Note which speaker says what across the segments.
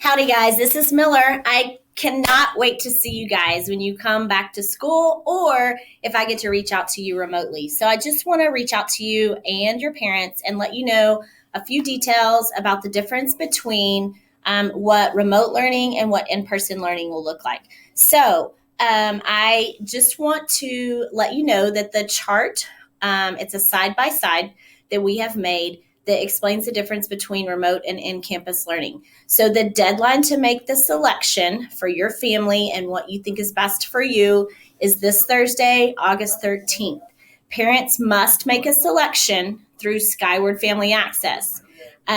Speaker 1: Howdy, guys. This is Miller. I cannot wait to see you guys when you come back to school or if I get to reach out to you remotely. So I just want to reach out to you and your parents and let you know a few details about the difference between what remote learning and what in-person learning will look like. So I just want to let you know that the chart, it's a side-by-side that we have made that explains the difference between remote and in-campus learning. So the deadline to make the selection for your family and what you think is best for you is this Thursday, August 13th. Parents must make a selection through Skyward Family Access.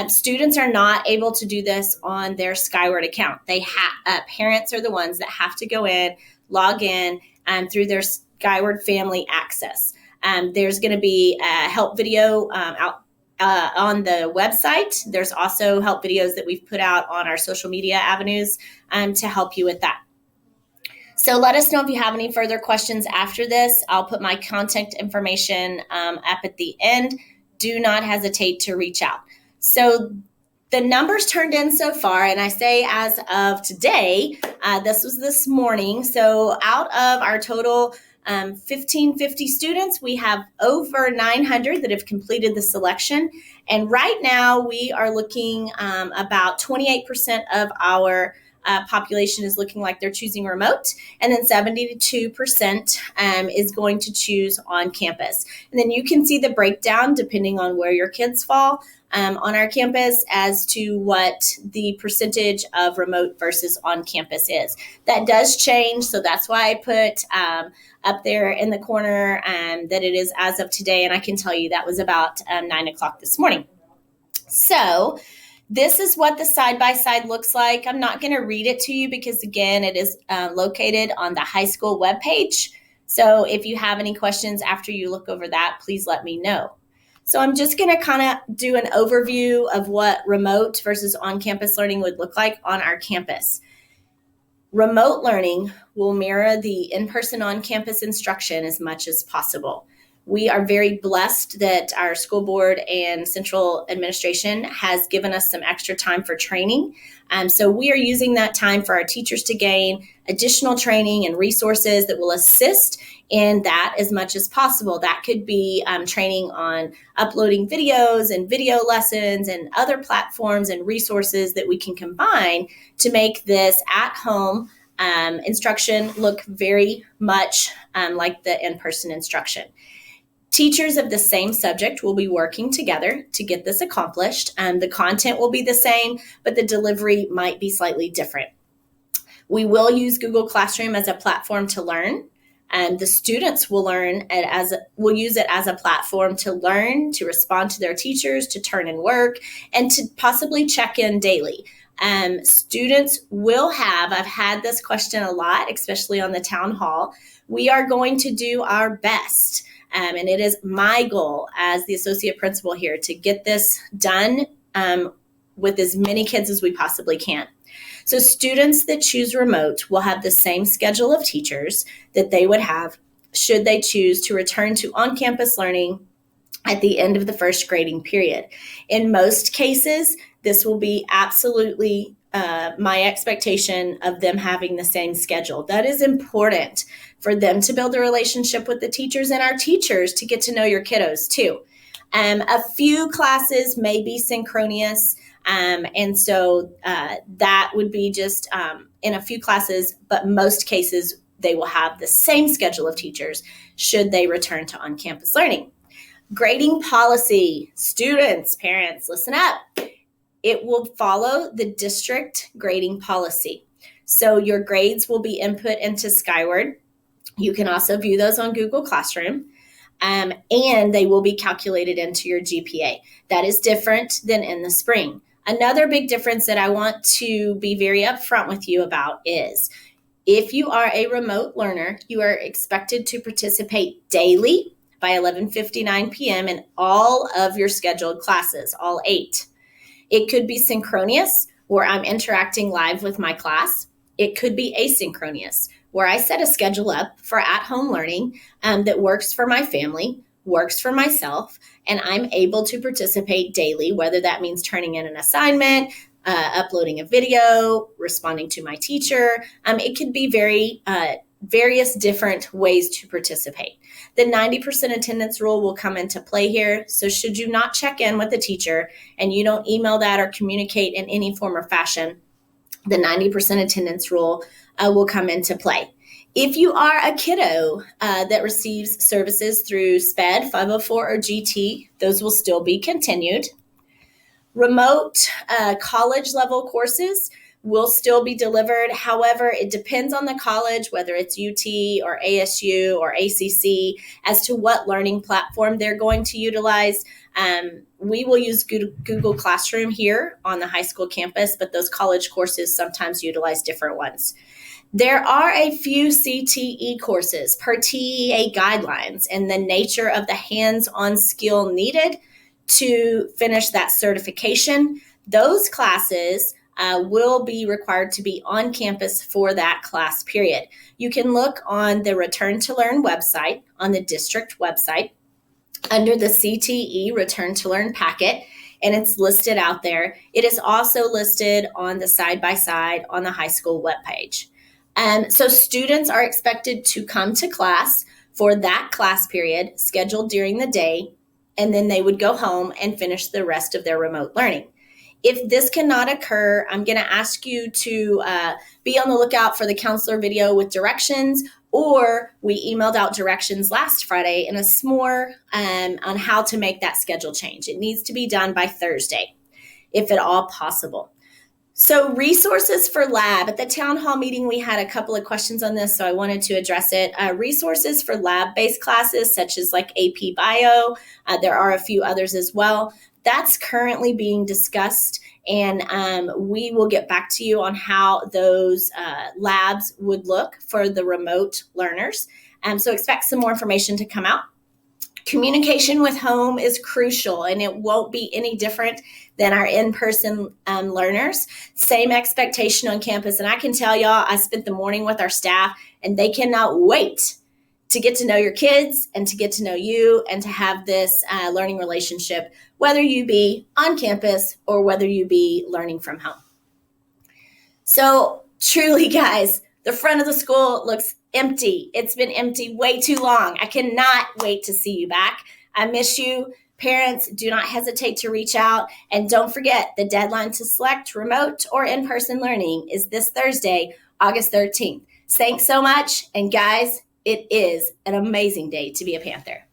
Speaker 1: Students are not able to do this on their Skyward account. Parents are the ones that have to go in, log in through their Skyward Family Access. There's going to be a help video out on the website. There's also help videos that we've put out on our social media avenues to help you with that. So let us know if you have any further questions after this. I'll put my contact information up at the end. Do not hesitate to reach out. So the numbers turned in so far, and I say as of today, this was this morning. So out of our total 1,550 students, we have over 900 that have completed the selection. And right now we are looking about 28% of our population is looking like they're choosing remote, and then 72% is going to choose on campus. And then you can see the breakdown depending on where your kids fall on our campus as to what the percentage of remote versus on campus is. That does change, so that's why I put up there in the corner that it is as of today, and I can tell you that was about 9 o'clock this morning. So this is what the side-by-side looks like. I'm not going to read it to you because, again, it is located on the high school webpage. So if you have any questions after you look over that, please let me know. So I'm just going to kind of do an overview of what remote versus on-campus learning would look like on our campus. Remote learning will mirror the in-person on-campus instruction as much as possible. We are very blessed that our school board and central administration has given us some extra time for training. So we are using that time for our teachers to gain additional training and resources that will assist in that as much as possible. That could be training on uploading videos and video lessons and other platforms and resources that we can combine to make this at-home instruction look very much like the in-person instruction. Teachers of the same subject will be working together to get this accomplished. The content will be the same, but the delivery might be slightly different. We will use Google Classroom as a platform to learn. The students will use it as a platform to learn, to respond to their teachers, to turn in work, and to possibly check in daily. Students will have, I've had this question a lot, especially on the town hall. We are going to do our best. And it is my goal as the associate principal here to get this done with as many kids as we possibly can. So students that choose remote will have the same schedule of teachers that they would have should they choose to return to on-campus learning at the end of the first grading period. In most cases, this will be absolutely my expectation of them having the same schedule. That is important for them to build a relationship with the teachers and our teachers to get to know your kiddos too. A few classes may be synchronous, and so that would be just in a few classes, but most cases they will have the same schedule of teachers should they return to on-campus learning. Grading policy, students, parents, listen up. It will follow the district grading policy. So your grades will be input into Skyward. You can also view those on Google Classroom, and they will be calculated into your GPA. That is different than in the spring. Another big difference that I want to be very upfront with you about is if you are a remote learner, you are expected to participate daily by 11:59 p.m. in all of your scheduled classes, all 8. It could be synchronous, where I'm interacting live with my class. It could be asynchronous, where I set a schedule up for at-home learning that works for my family, works for myself, and I'm able to participate daily, whether that means turning in an assignment, uploading a video, responding to my teacher. It could be various different ways to participate. The 90% attendance rule will come into play here. So should you not check in with the teacher and you don't email that or communicate in any form or fashion, the 90% attendance rule will come into play. If you are a kiddo that receives services through SPED, 504, or GT, those will still be continued. Remote college level courses will still be delivered. However, it depends on the college, whether it's UT or ASU or ACC, as to what learning platform they're going to utilize. We will use Google Classroom here on the high school campus, but those college courses sometimes utilize different ones. There are a few CTE courses per TEA guidelines and the nature of the hands-on skill needed to finish that certification. Those classes will be required to be on campus for that class period. You can look on the Return to Learn website, on the district website, under the CTE Return to Learn packet, and it's listed out there. It is also listed on the side-by-side on the high school webpage. So students are expected to come to class for that class period scheduled during the day, and then they would go home and finish the rest of their remote learning. If this cannot occur, I'm going to ask you to be on the lookout for the counselor video with directions, or we emailed out directions last Friday in a s'more on how to make that schedule change. It needs to be done by Thursday, if at all possible. So resources for lab. At the town hall meeting, we had a couple of questions on this, so I wanted to address it. Resources for lab-based classes, such as like AP Bio. There are a few others as well. That's currently being discussed, and we will get back to you on how those labs would look for the remote learners. So expect some more information to come out. Communication with home is crucial, and it won't be any different than our in-person learners. Same expectation on campus, and I can tell y'all, I spent the morning with our staff, and they cannot wait to get to know your kids and to get to know you and to have this learning relationship, whether you be on campus or whether you be learning from home. So truly, guys, the front of the school looks empty. It's been empty way too long. I cannot wait to see you back. I miss you. Parents, do not hesitate to reach out. And don't forget, the deadline to select remote or in-person learning is this Thursday, August 13th. Thanks so much. And guys, it is an amazing day to be a Panther.